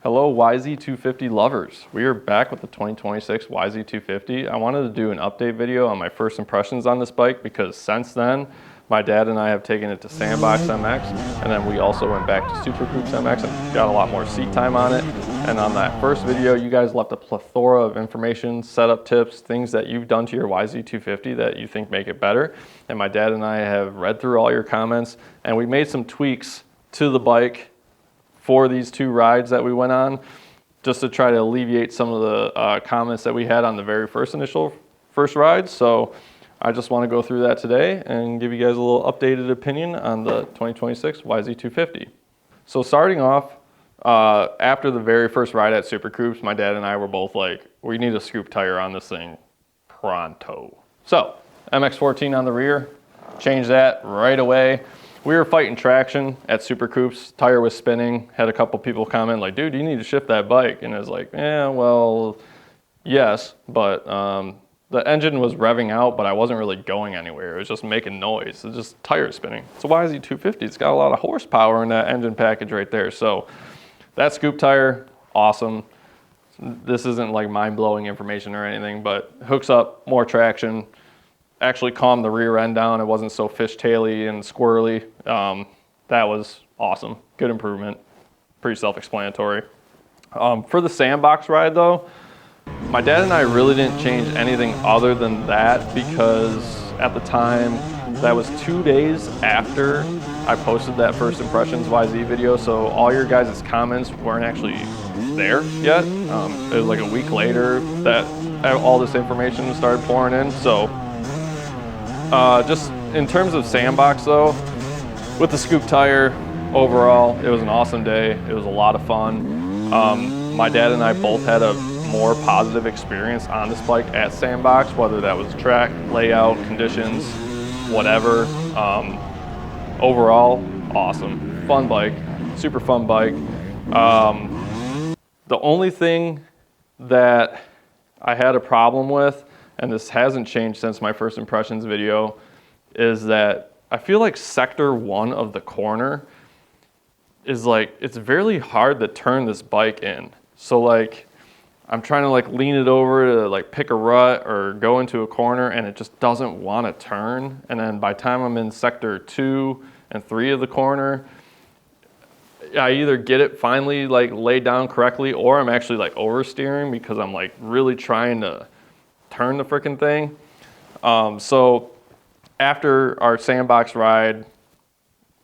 Hello YZ250 lovers. We are back with the 2026 YZ250. I wanted to do an update video on my first impressions on this bike because since then, my dad and I have taken it to SANDBOX MX, and then we also went back to SUPERCOOP MX and got a lot more seat time on it. And on that first video, you guys left a plethora of information, setup tips, things that you've done to your YZ250 that you think make it better. And my dad and I have read through all your comments, and we made some tweaks to the bike for these two rides that we went on, just to try to alleviate some of the comments that we had on the very first ride. So I just want to go through that today and give you guys a little updated opinion on the 2026 YZ250. So starting off, after the very first ride at SUPERCOOP, my dad and I were both like, we need a scoop tire on this thing pronto. So MX14 on the rear, changed that right away. We were fighting traction at SUPERCOOP, tire was spinning, had a couple people comment like, dude, you need to shift that bike. And I was like, yeah, well, yes, but the engine was revving out, but I wasn't really going anywhere. It was just making noise. It's just tire spinning. It's a YZ250. It's got a lot of horsepower in that engine package right there. So that scoop tire, awesome. This isn't like mind-blowing information or anything, but hooks up more traction. Actually calmed the rear end down. It wasn't so fishtaily and squirrely. That was awesome. Good improvement. Pretty self-explanatory. For the SANDBOX ride though, my dad and I really didn't change anything other than that because at the time, that was 2 days after I posted that first impressions YZ video. So all your guys' comments weren't actually there yet. It was like a week later that all this information started pouring in. So just in terms of SANDBOX though, with the scoop tire, overall, it was an awesome day. It was a lot of fun. My dad and I both had a more positive experience on this bike at SANDBOX, whether that was track, layout, conditions, whatever. Overall, awesome. Fun bike, super fun bike. The only thing that I had a problem with, and this hasn't changed since my first impressions video, is that I feel like sector 1 of the corner is like, it's very hard to turn this bike in. So like, I'm trying to like lean it over to like pick a rut or go into a corner and it just doesn't want to turn. And then by the time I'm in sector 2 and 3 of the corner, I either get it finally like laid down correctly or I'm actually like oversteering because I'm like really trying to turn the freaking thing. So after our SANDBOX ride,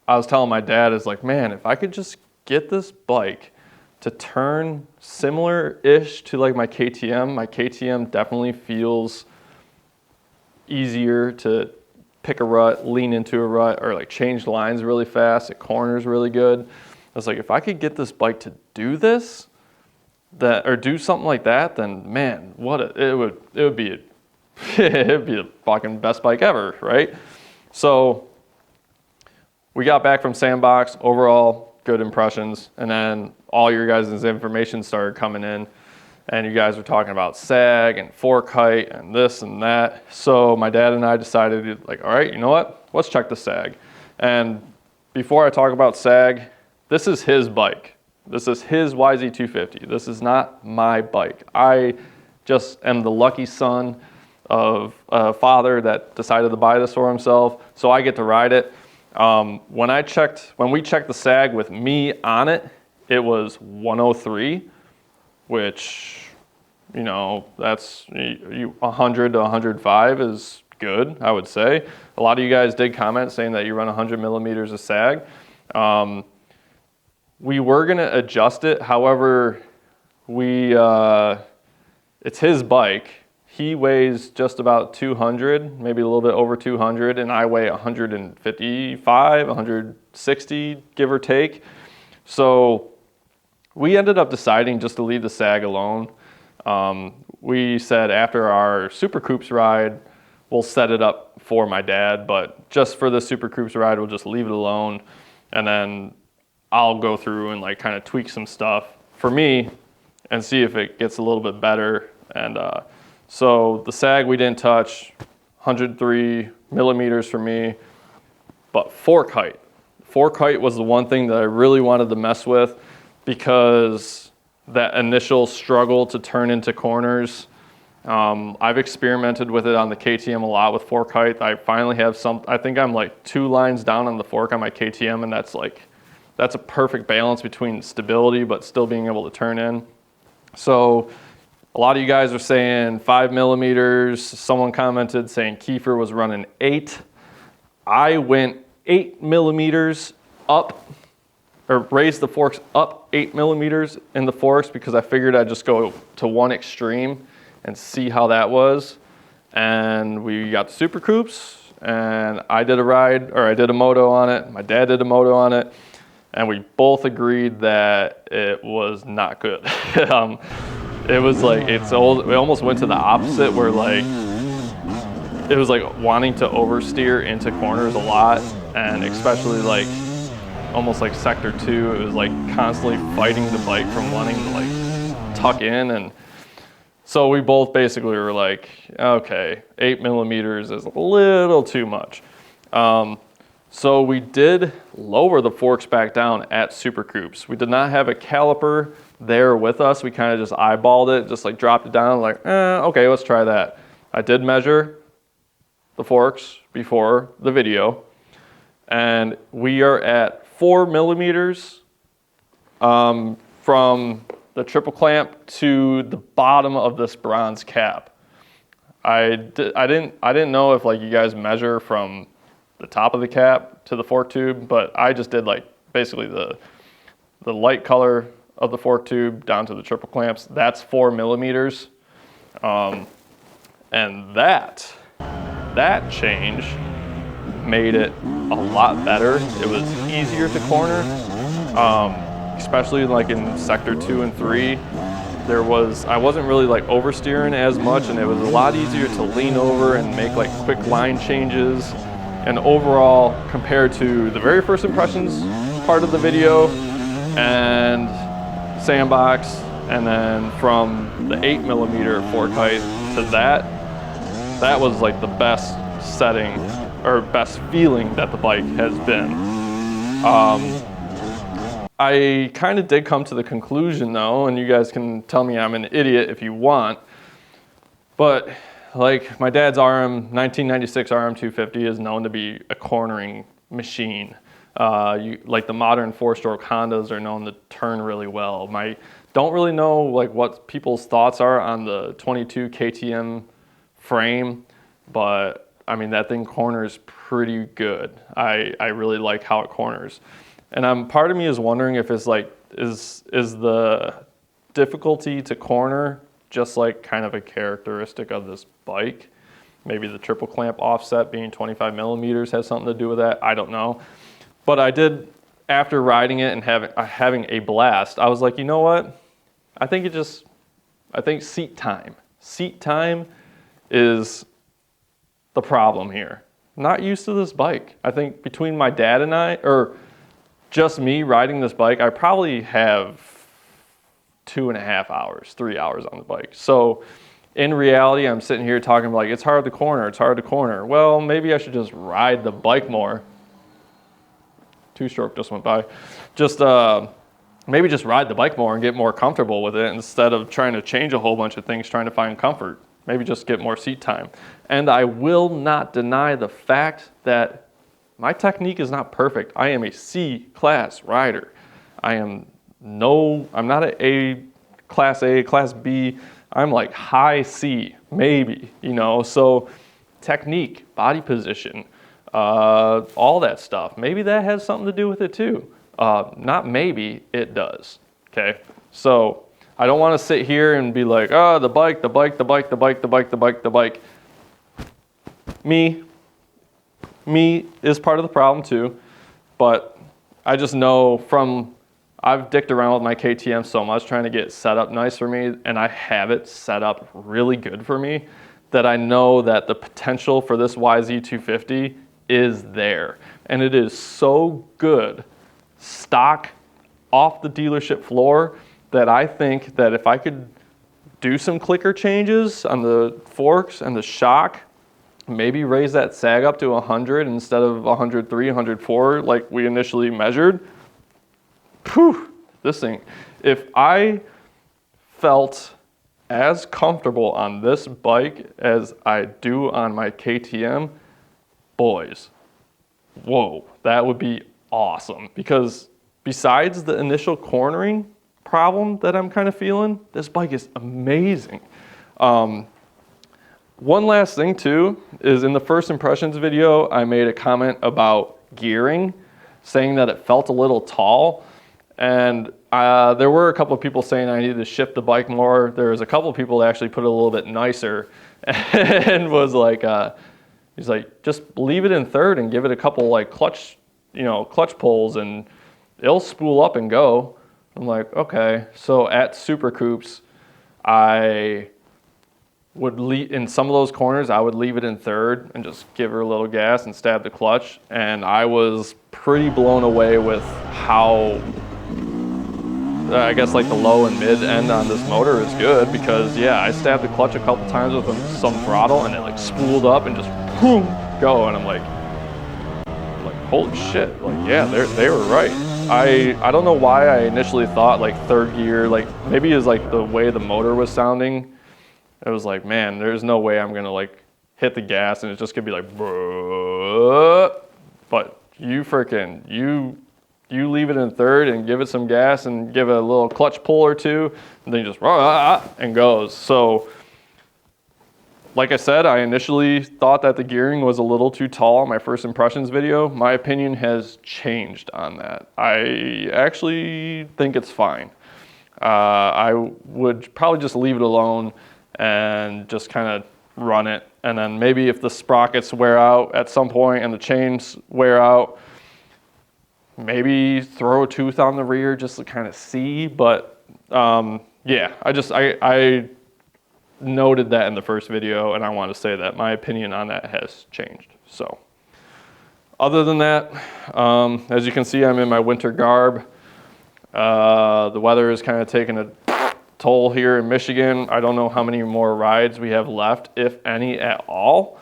I was telling my dad, is like, man, if I could just get this bike to turn similar-ish to like my KTM definitely feels easier to pick a rut, lean into a rut, or like change lines really fast. It corners really good. I was like, if I could get this bike to do this, or do something like that, then man, it would be the fucking best bike ever, right? So we got back from SANDBOX, overall good impressions, and then all your guys' information started coming in, and you guys were talking about sag and fork height and this and that. So my dad and I decided, like, all right, you know what? Let's check the sag. And before I talk about sag, this is his bike. This is his YZ250. This is not my bike. I just am the lucky son of a father that decided to buy this for himself, so I get to ride it. When we checked the sag with me on it, it was 103, which, you know, that's 100 to 105 is good, I would say. A lot of you guys did comment saying that you run 100 millimeters of sag. We were gonna adjust it, however, it's his bike. He weighs just about 200, maybe a little bit over 200, and I weigh 155, 160, give or take. So we ended up deciding just to leave the sag alone. We said after our SUPERCOOP ride, we'll set it up for my dad, but just for the SUPERCOOP ride, we'll just leave it alone, and then I'll go through and like kind of tweak some stuff for me and see if it gets a little bit better. And so the sag we didn't touch, 103 millimeters for me, but fork height. Fork height was the one thing that I really wanted to mess with because that initial struggle to turn into corners. I've experimented with it on the KTM a lot with fork height. I finally have I think I'm like 2 lines down on the fork on my KTM, and that's a perfect balance between stability but still being able to turn in. So a lot of you guys are saying 5 millimeters. Someone commented saying Kiefer was running 8. I went 8 millimeters up, or raised the forks up 8 millimeters in the forks, because I figured I'd just go to one extreme and see how that was. And we got the SUPERCOOPs, and I did a ride, or I did a moto on it. My dad did a moto on it, and we both agreed that it was not good. It was like, it almost went to the opposite, where like, it was like wanting to oversteer into corners a lot, and especially like, almost like sector 2, it was like constantly fighting the bike from wanting to like tuck in. And so we both basically were like, okay, 8 millimeters is a little too much. So we did lower the forks back down at SUPERCOOPs. We did not have a caliper there with us. We kind of just eyeballed it, just like dropped it down, like, okay, let's try that. I did measure the forks before the video, and we are at 4 millimeters from the triple clamp to the bottom of this bronze cap. I didn't know if like you guys measure from the top of the cap to the fork tube, but I just did like basically the light color of the fork tube down to the triple clamps. That's 4 millimeters, and that change made it a lot better. It was easier to corner, especially like in sector 2 and 3. I wasn't really like oversteering as much, and it was a lot easier to lean over and make like quick line changes. And overall, compared to the very first impressions part of the video and SANDBOX, and then from the 8 millimeter fork height to that was like the best setting or best feeling that the bike has been. I kind of did come to the conclusion though, and you guys can tell me I'm an idiot if you want, but like my dad's 1996 RM250 is known to be a cornering machine. Like the modern 4-stroke Hondas are known to turn really well. Don't really know like what people's thoughts are on the 22 KTM frame, but I mean, that thing corners pretty good. I really like how it corners. And part of me is wondering if it's like, is the difficulty to corner just like kind of a characteristic of this bike? Maybe the triple clamp offset being 25 millimeters has something to do with that. I don't know. But I did, after riding it and having a blast, I was like, you know what? I think seat time is the problem here. Not used to this bike. I think between my dad and I, or just me riding this bike, I probably have 2.5 hours, 3 hours on the bike. So in reality, I'm sitting here talking like, it's hard to corner, it's hard to corner. Well, maybe I should just ride the bike more. 2-stroke just went by. Just maybe just ride the bike more and get more comfortable with it instead of trying to change a whole bunch of things, trying to find comfort. Maybe just get more seat time. And I will not deny the fact that my technique is not perfect. I am a C-class rider. I'm not a class A, class B. I'm like high C, maybe, you know. So technique, body position, all that stuff. Maybe that has something to do with it too. Not maybe, it does, okay? So I don't want to sit here and be like, oh, the bike. Me is part of the problem too, but I just know I've dicked around with my KTM so much trying to get it set up nice for me, and I have it set up really good for me, that I know that the potential for this YZ250 is there. And it is so good, stock, off the dealership floor, that I think that if I could do some clicker changes on the forks and the shock, maybe raise that sag up to 100 instead of 103, 104 like we initially measured. Whew, this thing. If I felt as comfortable on this bike as I do on my KTM, boys, whoa, that would be awesome. Because besides the initial cornering problem that I'm kind of feeling, this bike is amazing. One last thing too is in the first impressions video, I made a comment about gearing, saying that it felt a little tall. And there were a couple of people saying I needed to shift the bike more. There was a couple of people that actually put it a little bit nicer and was like, he's like, just leave it in third and give it a couple like clutch pulls and it'll spool up and go. I'm like, okay. So at SUPERCOOPs, I would leave in some of those corners, I would leave it in third and just give her a little gas and stab the clutch. And I was pretty blown away with how, I guess like the low and mid end on this motor is good, because yeah, I stabbed the clutch a couple times with some throttle and it like spooled up and just boom, go. And I'm like holy shit, like yeah, they were right. I don't know why I initially thought like third gear, like maybe it was like the way the motor was sounding. It was like, man, there's no way I'm gonna like hit the gas and it's just gonna be like, but you leave it in third and give it some gas and give it a little clutch pull or two, and then you just and goes. So like I said, I initially thought that the gearing was a little too tall in my first impressions video. My opinion has changed on that. I actually think it's fine. I would probably just leave it alone and just kind of run it. And then maybe if the sprockets wear out at some point and the chains wear out, maybe throw a tooth on the rear just to kind of see. But yeah, I noted that in the first video, and I want to say that my opinion on that has changed. So other than that, as you can see, I'm in my winter garb. The weather is kind of taking a toll here in Michigan. I don't know how many more rides we have left, if any at all.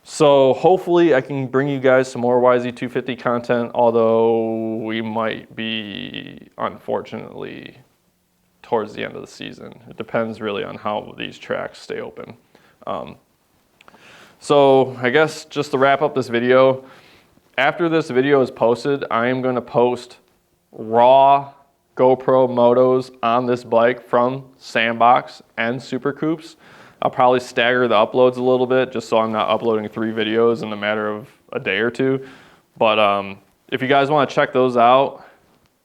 So hopefully I can bring you guys some more YZ250 content, although we might be, unfortunately, towards the end of the season. It depends really on how these tracks stay open. So I guess just to wrap up this video, after this video is posted, I am going to post raw GoPro motos on this bike from SANDBOX and SUPERCOOPs. I'll probably stagger the uploads a little bit just so I'm not uploading 3 videos in a matter of a day or two. But if you guys want to check those out,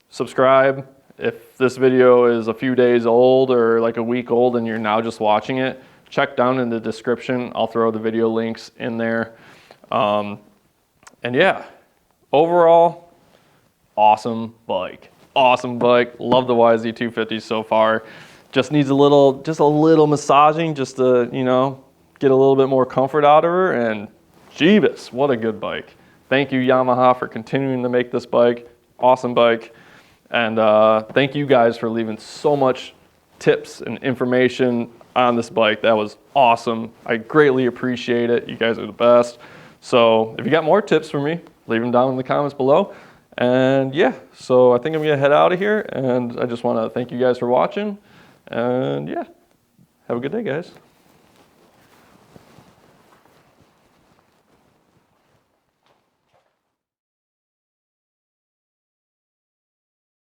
subscribe. If this video is a few days old or like a week old and you're now just watching it, check down in the description. I'll throw the video links in there. And yeah, overall, awesome bike. Awesome bike. Love the YZ250 so far. Just needs a little massaging just to, you know, get a little bit more comfort out of her. And Jeebus, what a good bike. Thank you, Yamaha, for continuing to make this bike. Awesome bike. And thank you guys for leaving so much tips and information on this bike. That was awesome. I greatly appreciate it. You guys are the best. So if you got more tips for me, leave them down in the comments below. And yeah, so I think I'm gonna head out of here, and I just wanna thank you guys for watching. And yeah, have a good day, guys.